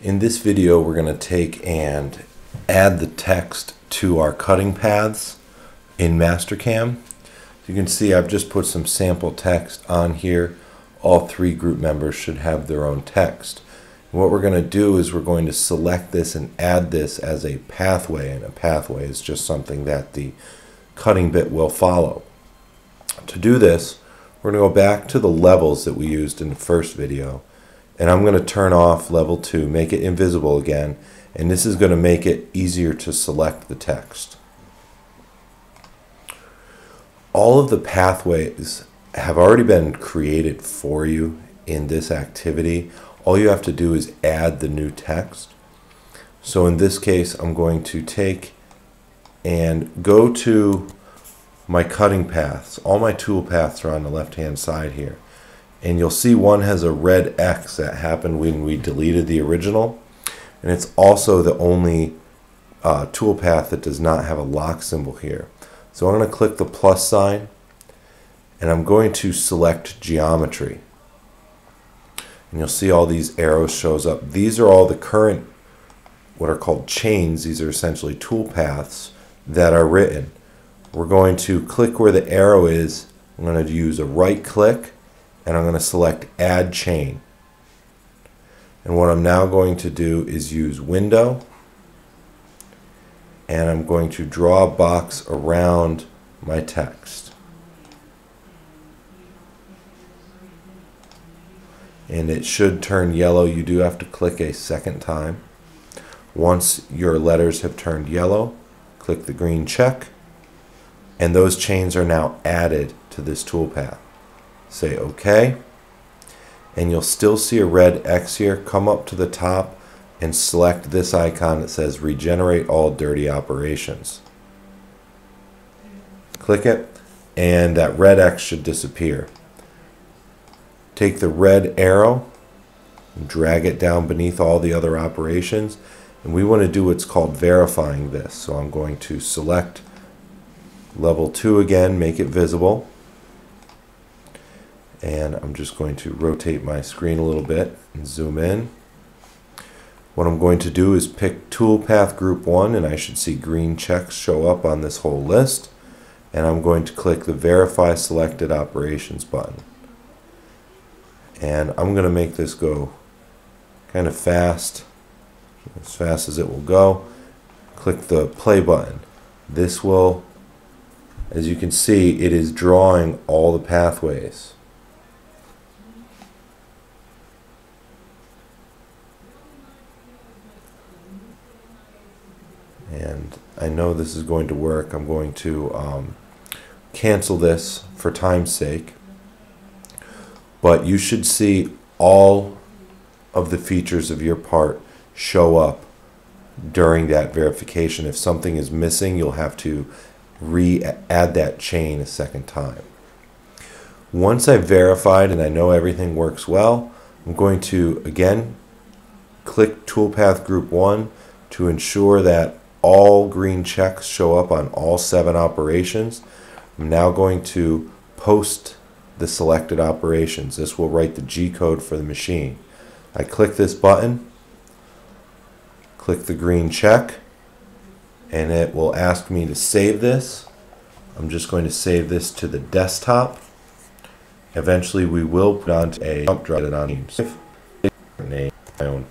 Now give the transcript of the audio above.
In this video, we're going to take and add the text to our cutting paths in Mastercam. You can see I've just put some sample text on here. All three group members should have their own text. And what we're going to do is we're going to select this and add this as a pathway, and a pathway is just something that the cutting bit will follow. To do this, we're going to go back to the levels that we used in the first video, and I'm going to turn off level 2, make it invisible again, and this is going to make it easier to select the text. All of the pathways have already been created for you in this activity. All you have to do is add the new text. So in this case, I'm going to take and go to my cutting paths. All my tool paths are on the left hand side here. And you'll see one has a red X that happened when we deleted the original. And it's also the only tool path that does not have a lock symbol here. So I'm going to click the plus sign, and I'm going to select geometry. And you'll see all these arrows shows up. These are all the current, what are called chains. These are essentially tool paths that are written. We're going to click where the arrow is. I'm going to use a right click, and I'm going to select add chain. And what I'm now going to do is use window, and I'm going to draw a box around my text. And it should turn yellow. You do have to click a second time. Once your letters have turned yellow, click the green check, and those chains are now added to this toolpath. Say OK, and you'll still see a red X here. Come up to the top and select this icon that says regenerate all dirty operations. Click it, and that red X should disappear. Take the red arrow and drag it down beneath all the other operations, and we want to do what's called verifying this. So I'm going to select level 2 again, make it visible, and I'm just going to rotate my screen a little bit and zoom in. What I'm going to do is pick toolpath group 1, and I should see green checks show up on this whole list, and I'm going to click the verify selected operations button. And I'm going to make this go kind of fast, as fast as it will go. Click the play button. This will, as you can see, it is drawing all the pathways. And I know this is going to work. I'm going to cancel this for time's sake. But you should see all of the features of your part show up during that verification. If something is missing, you'll have to re-add that chain a second time. Once I've verified and I know everything works well, I'm going to again click toolpath group 1 to ensure that all green checks show up on all 7 operations. I'm now going to post the selected operations. This will write the G code for the machine. I click this button, click the green check, and it will ask me to save this. I'm just going to save this to the desktop. Eventually we will put onto a jump drive on name my own